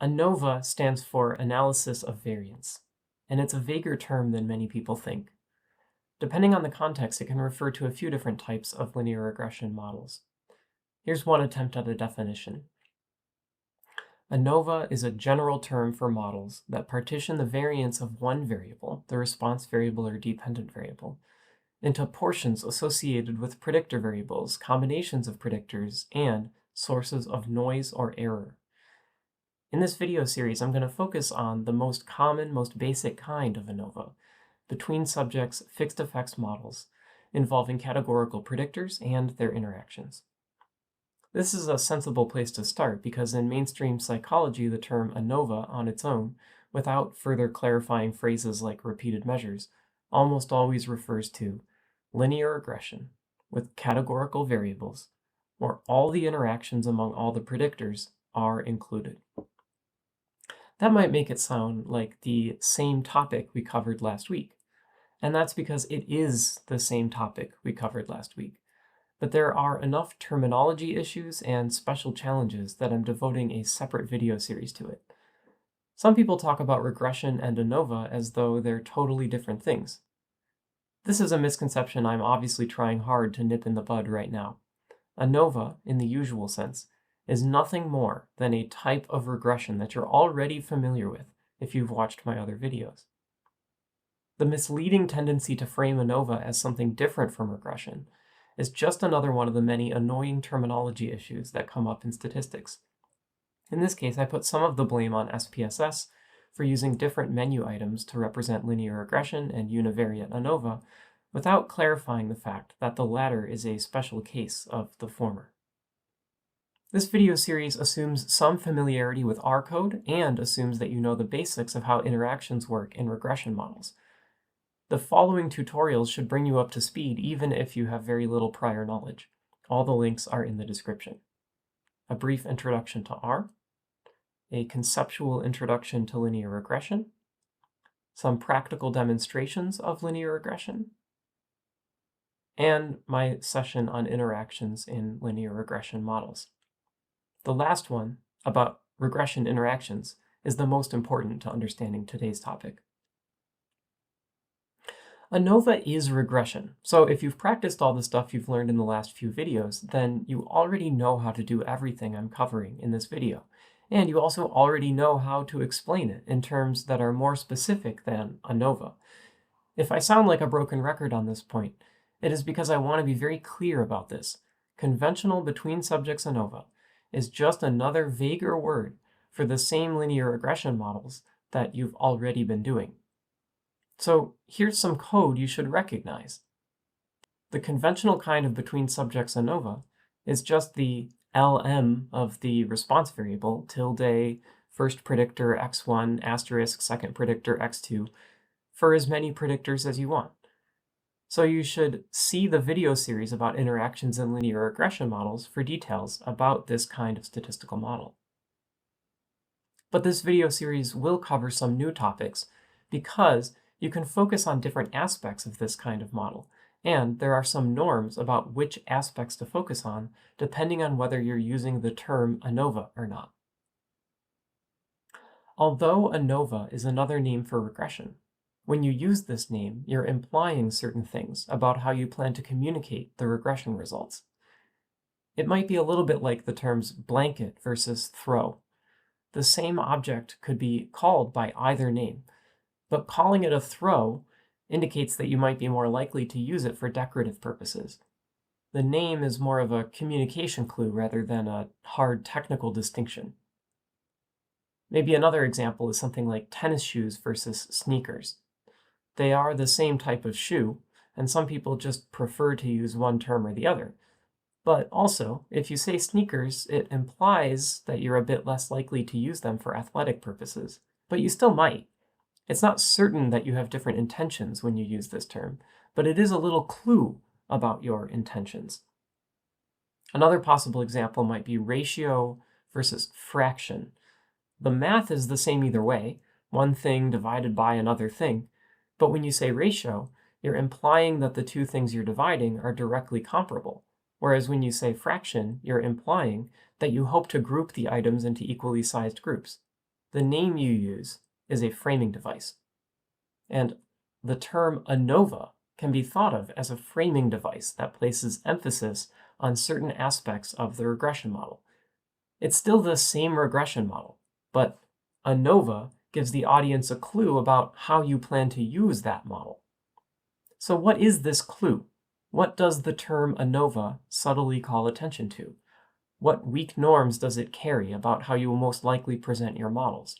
ANOVA stands for Analysis of Variance, and it's a vaguer term than many people think. Depending on the context, it can refer to a few different types of linear regression models. Here's one attempt at a definition. ANOVA is a general term for models that partition the variance of one variable, the response variable or dependent variable, into portions associated with predictor variables, combinations of predictors, and sources of noise or error. In this video series, I'm going to focus on the most common, most basic kind of ANOVA, between subjects fixed effects models, involving categorical predictors and their interactions. This is a sensible place to start because in mainstream psychology, the term ANOVA on its own, without further clarifying phrases like repeated measures, almost always refers to linear regression with categorical variables, where all the interactions among all the predictors are included. That might make it sound like the same topic we covered last week, and that's because it is the same topic we covered last week. But there are enough terminology issues and special challenges that I'm devoting a separate video series to it. Some people talk about regression and ANOVA as though they're totally different things. This is a misconception I'm obviously trying hard to nip in the bud right now. ANOVA, in the usual sense, is nothing more than a type of regression that you're already familiar with if you've watched my other videos. The misleading tendency to frame ANOVA as something different from regression is just another one of the many annoying terminology issues that come up in statistics. In this case, I put some of the blame on SPSS for using different menu items to represent linear regression and univariate ANOVA without clarifying the fact that the latter is a special case of the former. This video series assumes some familiarity with R code and assumes that you know the basics of how interactions work in regression models. The following tutorials should bring you up to speed even if you have very little prior knowledge. All the links are in the description. A brief introduction to R, a conceptual introduction to linear regression, some practical demonstrations of linear regression, and my session on interactions in linear regression models. The last one, about regression interactions, is the most important to understanding today's topic. ANOVA is regression, so if you've practiced all the stuff you've learned in the last few videos, then you already know how to do everything I'm covering in this video. And you also already know how to explain it in terms that are more specific than ANOVA. If I sound like a broken record on this point, it is because I want to be very clear about this. Conventional between subjects ANOVA is just another vaguer word for the same linear regression models that you've already been doing. So here's some code you should recognize. The conventional kind of between subjects ANOVA is just the LM of the response variable, tilde, first predictor x1, asterisk, second predictor x2, for as many predictors as you want. So you should see the video series about interactions in linear regression models for details about this kind of statistical model. But this video series will cover some new topics because you can focus on different aspects of this kind of model, and there are some norms about which aspects to focus on depending on whether you're using the term ANOVA or not. Although ANOVA is another name for regression, when you use this name, you're implying certain things about how you plan to communicate the regression results. It might be a little bit like the terms blanket versus throw. The same object could be called by either name, but calling it a throw indicates that you might be more likely to use it for decorative purposes. The name is more of a communication clue rather than a hard technical distinction. Maybe another example is something like tennis shoes versus sneakers. They are the same type of shoe, and some people just prefer to use one term or the other. But also, if you say sneakers, it implies that you're a bit less likely to use them for athletic purposes, but you still might. It's not certain that you have different intentions when you use this term, but it is a little clue about your intentions. Another possible example might be ratio versus fraction. The math is the same either way, one thing divided by another thing, but when you say ratio, you're implying that the two things you're dividing are directly comparable, whereas when you say fraction, you're implying that you hope to group the items into equally sized groups. the name you use is a framing device. And the term ANOVA can be thought of as a framing device that places emphasis on certain aspects of the regression model. It's still the same regression model, but ANOVA gives the audience a clue about how you plan to use that model. So what is this clue? What does the term ANOVA subtly call attention to? What weak norms does it carry about how you will most likely present your models?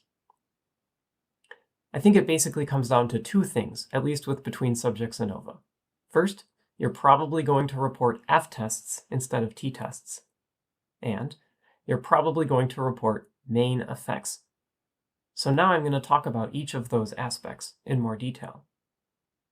I think it basically comes down to two things, at least with between subjects ANOVA. First, you're probably going to report F-tests instead of T-tests. And you're probably going to report main effects. So now I'm going to talk about each of those aspects in more detail.